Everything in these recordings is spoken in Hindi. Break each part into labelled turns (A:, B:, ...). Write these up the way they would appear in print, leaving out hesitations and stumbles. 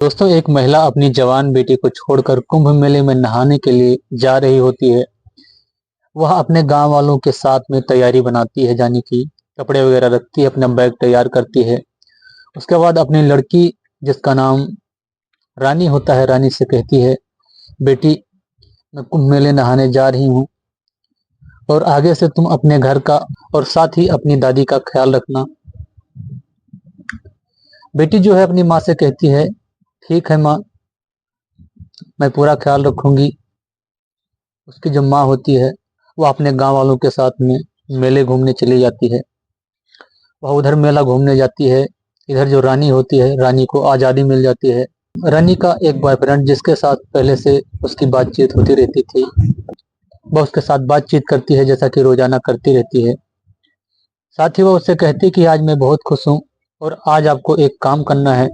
A: दोस्तों, एक महिला अपनी जवान बेटी को छोड़कर कुंभ मेले में नहाने के लिए जा रही होती है। वह अपने गांव वालों के साथ में तैयारी बनाती है जाने की, कपड़े वगैरह रखती है, अपना बैग तैयार करती है। उसके बाद अपनी लड़की, जिसका नाम रानी होता है, रानी से कहती है, बेटी, मैं कुंभ मेले नहाने जा रही हूँ और आगे से तुम अपने घर का और साथ ही अपनी दादी का ख्याल रखना। बेटी जो है अपनी माँ से कहती है, ठीक है माँ, मैं पूरा ख्याल रखूंगी। उसकी जो माँ होती है वह अपने गांव वालों के साथ में मेले घूमने चली जाती है। वह उधर मेला घूमने जाती है। इधर जो रानी होती है, रानी को आज़ादी मिल जाती है। रानी का एक बॉयफ्रेंड, जिसके साथ पहले से उसकी बातचीत होती रहती थी, वह उसके साथ बातचीत करती है जैसा कि रोजाना करती रहती है। साथ ही वह उससे कहती है कि आज मैं बहुत खुश हूँ और आज आपको एक काम करना है।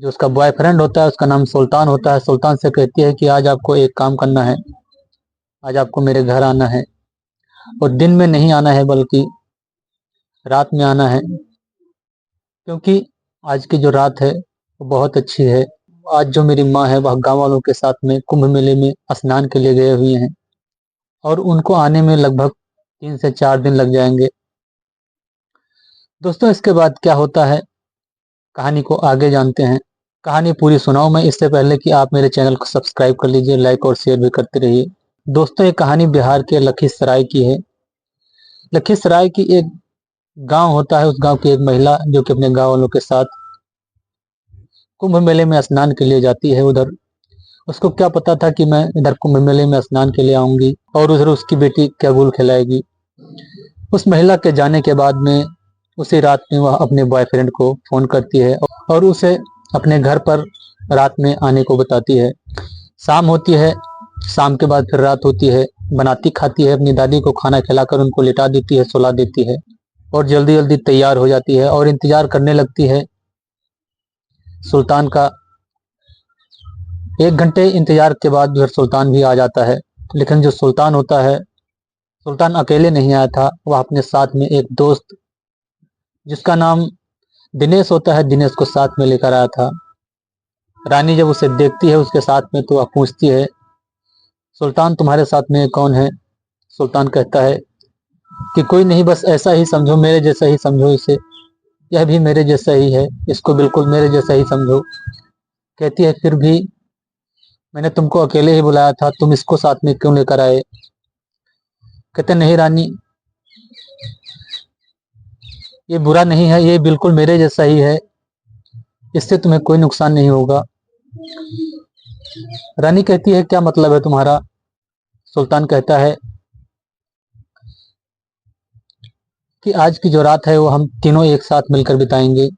A: जो उसका बॉयफ्रेंड होता है, उसका नाम सुल्तान होता है, सुल्तान से कहती है कि आज आपको एक काम करना है। आज आपको मेरे घर आना है और दिन में नहीं आना है बल्कि रात में आना है, क्योंकि आज की जो रात है वो बहुत अच्छी है। आज जो मेरी माँ है वह गांव वालों के साथ में कुंभ मेले में स्नान के लिए गए हुए हैं और उनको आने में लगभग 3 से 4 दिन लग जाएंगे। दोस्तों, इसके बाद क्या होता है, कहानी को आगे जानते हैं। कहानी पूरी सुनाऊं मैं इससे पहले कि आप मेरे चैनल को सब्सक्राइब कर लीजिए, लाइक और शेयर भी करते रहिए। दोस्तों, ये कहानी बिहार के लखीसराय की है। लखीसराय की एक गांव होता है, उस गांव की एक महिला जो कि अपने गांव वालों के साथ कुंभ मेले में स्नान के लिए जाती है। उधर उसको क्या पता था कि मैं इधर कुंभ मेले में स्नान के लिए आऊंगी और उधर उसकी बेटी क्या गुल खिलाएगी। उस महिला के जाने के बाद में उसी रात में वह अपने बॉयफ्रेंड को फोन करती है और उसे अपने घर पर रात में आने को बताती है। शाम होती है, शाम के बाद फिर रात होती है। बनाती खाती है, अपनी दादी को खाना खिलाकर उनको लिटा देती है, सुला देती है और जल्दी जल्दी तैयार हो जाती है और इंतजार करने लगती है सुल्तान का। 1 घंटे इंतजार के बाद फिर सुल्तान भी आ जाता है। लेकिन जो सुल्तान होता है, सुल्तान अकेले नहीं आया था, वह अपने साथ में एक दोस्त, जिसका नाम दिनेश होता है, दिनेश को साथ में लेकर आया था। रानी जब उसे देखती है उसके साथ में तो वह पूछती है, सुल्तान, तुम्हारे साथ में कौन है? सुल्तान कहता है कि कोई नहीं, बस ऐसा ही समझो, मेरे जैसा ही समझो इसे, यह भी मेरे जैसा ही है, इसको बिल्कुल मेरे जैसा ही समझो। कहती है, फिर भी मैंने तुमको अकेले ही बुलाया था, तुम इसको साथ में क्यों लेकर आए? कहते, नहीं रानी, ये बुरा नहीं है, ये बिल्कुल मेरे जैसा ही है, इससे तुम्हें कोई नुकसान नहीं होगा। रानी कहती है, क्या मतलब है तुम्हारा? सुल्तान कहता है कि आज की जो रात है वो हम तीनों एक साथ मिलकर बिताएंगे।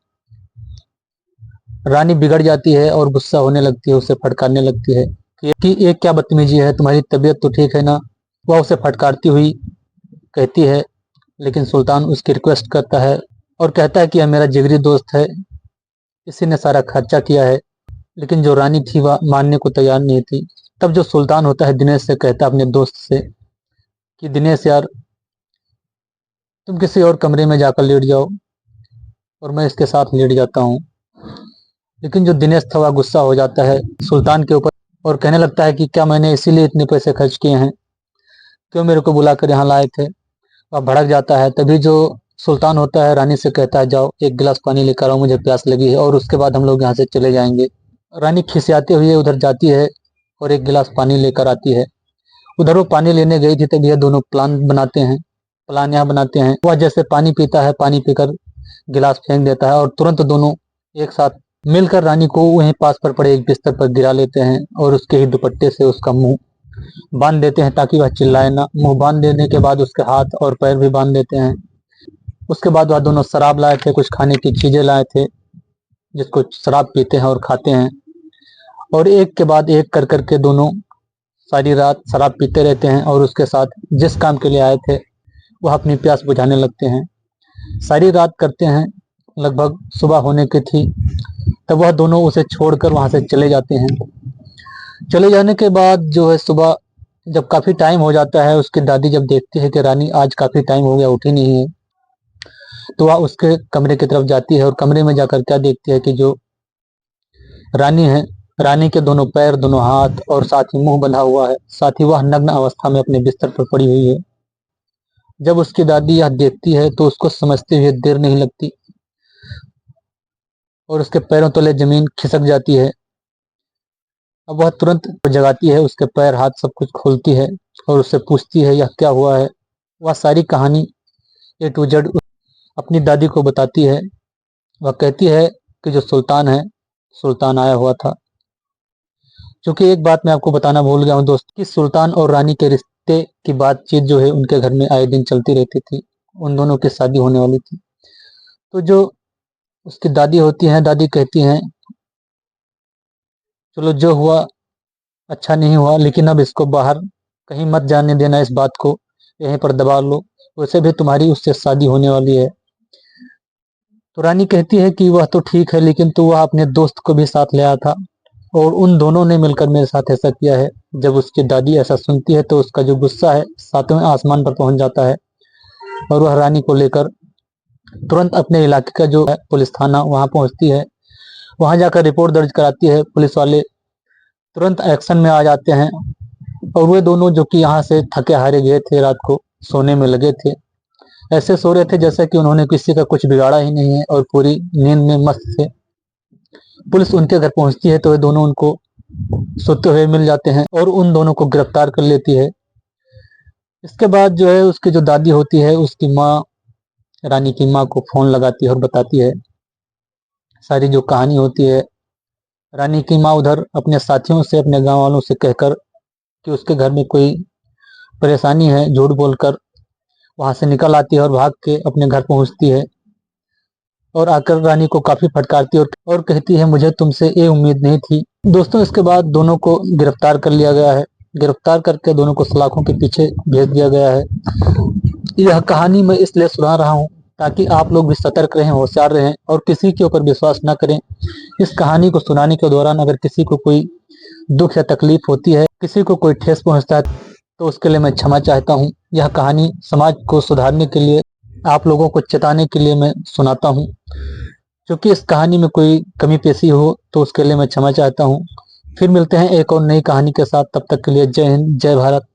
A: रानी बिगड़ जाती है और गुस्सा होने लगती है, उसे फटकारने लगती है कि ये क्या बदतमीजी है, तुम्हारी तबीयत तो ठीक है ना? वह उसे फटकारती हुई कहती है, लेकिन सुल्तान उसकी रिक्वेस्ट करता है और कहता है कि यह मेरा जिगरी दोस्त है, इसी ने सारा खर्चा किया है। लेकिन जो रानी थी वह मानने को तैयार नहीं थी। तब जो सुल्तान होता है दिनेश से कहता है, अपने दोस्त से, कि दिनेश यार, तुम किसी और कमरे में जाकर लेट जाओ और मैं इसके साथ लेट जाता हूँ। लेकिन जो दिनेश था वह गुस्सा हो जाता है सुल्तान के ऊपर और कहने लगता है कि क्या मैंने इसीलिए इतने पैसे खर्च किए हैं? क्यों मेरे को बुलाकर यहाँ लाए थे? वह भड़क जाता है। तभी जो सुल्तान होता है रानी से कहता है, जाओ एक गिलास पानी लेकर आओ, मुझे प्यास लगी है और उसके बाद हम लोग यहाँ से चले जाएंगे। रानी खिसियाते हुए उधर जाती है और एक गिलास पानी लेकर आती है। उधर वो पानी लेने गई थी, तभी यह दोनों प्लान यहाँ बनाते हैं। वह जैसे पानी पीता है, पानी पीकर गिलास फेंक देता है और तुरंत दोनों एक साथ मिलकर रानी को वहीं पास पर पड़े एक बिस्तर पर गिरा लेते हैं और उसके ही दुपट्टे से उसका मुंह बांध देते हैं ताकि वह चिल्लाए ना। मुंह बांध देने के बाद उसके हाथ और पैर भी बांध देते हैं। उसके बाद वह दोनों शराब लाए थे, कुछ खाने की चीजें लाए थे, जिसको शराब पीते हैं और खाते हैं। और एक के बाद एक कर करके दोनों सारी रात शराब पीते रहते हैं और उसके साथ जिस काम के लिए आए थे वह अपनी प्यास बुझाने लगते हैं। सारी रात करते हैं, लगभग सुबह होने की थी, तब वह दोनों उसे छोड़कर वहां से चले जाते हैं। चले जाने के बाद जो है, सुबह जब काफी टाइम हो जाता है, उसकी दादी जब देखती है कि रानी आज काफी टाइम हो गया उठी नहीं है, तो वह उसके कमरे की तरफ जाती है और कमरे में जाकर क्या देखती है कि जो रानी है। रानी के दोनों पैर, दोनों हाथ और साथ ही मुंह बंधा हुआ है। साथ ही वह नग्न अवस्था में अपने बिस्तर पर पड़ी हुई है। जब उसकी दादी यह देखती है तो उसको समझते हुए देर नहीं लगती और उसके पैरों तले जमीन खिसक जाती है। अब वह तुरंत जगाती है, उसके पैर हाथ सब कुछ खोलती है और उससे पूछती है यह क्या हुआ है। वह सारी कहानी ए टू जेड अपनी दादी को बताती है। वह कहती है कि जो सुल्तान है, सुल्तान आया हुआ था। क्योंकि एक बात मैं आपको बताना भूल गया हूँ दोस्त, कि सुल्तान और रानी के रिश्ते की बातचीत जो है उनके घर में आए दिन चलती रहती थी। उन दोनों की शादी होने वाली थी। तो जो उसकी दादी होती हैं, दादी कहती हैं चलो जो हुआ अच्छा नहीं हुआ, लेकिन अब इसको बाहर कहीं मत जाने देना, इस बात को यहीं पर दबा लो, वैसे भी तुम्हारी उससे शादी होने वाली है। तो रानी कहती है कि वह तो ठीक है, लेकिन तो वह अपने दोस्त को भी साथ ले आया था और उन दोनों ने मिलकर मेरे साथ ऐसा किया है। जब उसकी दादी ऐसा सुनती है तो उसका जो गुस्सा है सातवें आसमान पर पहुंच जाता है और वह रानी को लेकर तुरंत अपने इलाके का जो है पुलिस थाना, वहां पहुंचती है। वहां जाकर रिपोर्ट दर्ज कराती है। पुलिस वाले तुरंत एक्शन में आ जाते हैं और वे दोनों जो कि यहाँ से थके हारे गए थे, रात को सोने में लगे थे, ऐसे सो रहे थे जैसे कि उन्होंने किसी का कुछ बिगाड़ा ही नहीं है और पूरी नींद में मस्त थे। पुलिस उनके घर पहुंचती है तो वे दोनों उनको सोते हुए मिल जाते हैं और उन दोनों को गिरफ्तार कर लेती है। इसके बाद जो है उसकी जो दादी होती है, उसकी माँ, रानी की माँ को फोन लगाती है और बताती है सारी जो कहानी होती है। रानी की माँ उधर अपने साथियों से, अपने गांव वालों से कहकर कि उसके घर में कोई परेशानी है, झूठ बोलकर वहां से निकल आती है और भाग के अपने घर पहुंचती है और आकर रानी को काफी फटकारती है और कहती है मुझे तुमसे ये उम्मीद नहीं थी। दोस्तों, इसके बाद दोनों को गिरफ्तार कर लिया गया है। गिरफ्तार करके दोनों को सलाखों के पीछे भेज दिया गया है। यह कहानी मैं इसलिए सुना रहा हूँ ताकि आप लोग भी सतर्क रहें, होशियार रहें और किसी के ऊपर विश्वास न करें। इस कहानी को सुनाने के दौरान अगर किसी को कोई दुख या तकलीफ होती है, किसी को कोई ठेस पहुंचता है, तो उसके लिए मैं क्षमा चाहता हूँ। यह कहानी समाज को सुधारने के लिए, आप लोगों को चेताने के लिए मैं सुनाता हूँ। क्योंकि इस कहानी में कोई कमी पेशी हो तो उसके लिए मैं क्षमा चाहता हूँ। फिर मिलते हैं एक और नई कहानी के साथ। तब तक के लिए जय हिंद, जय भारत।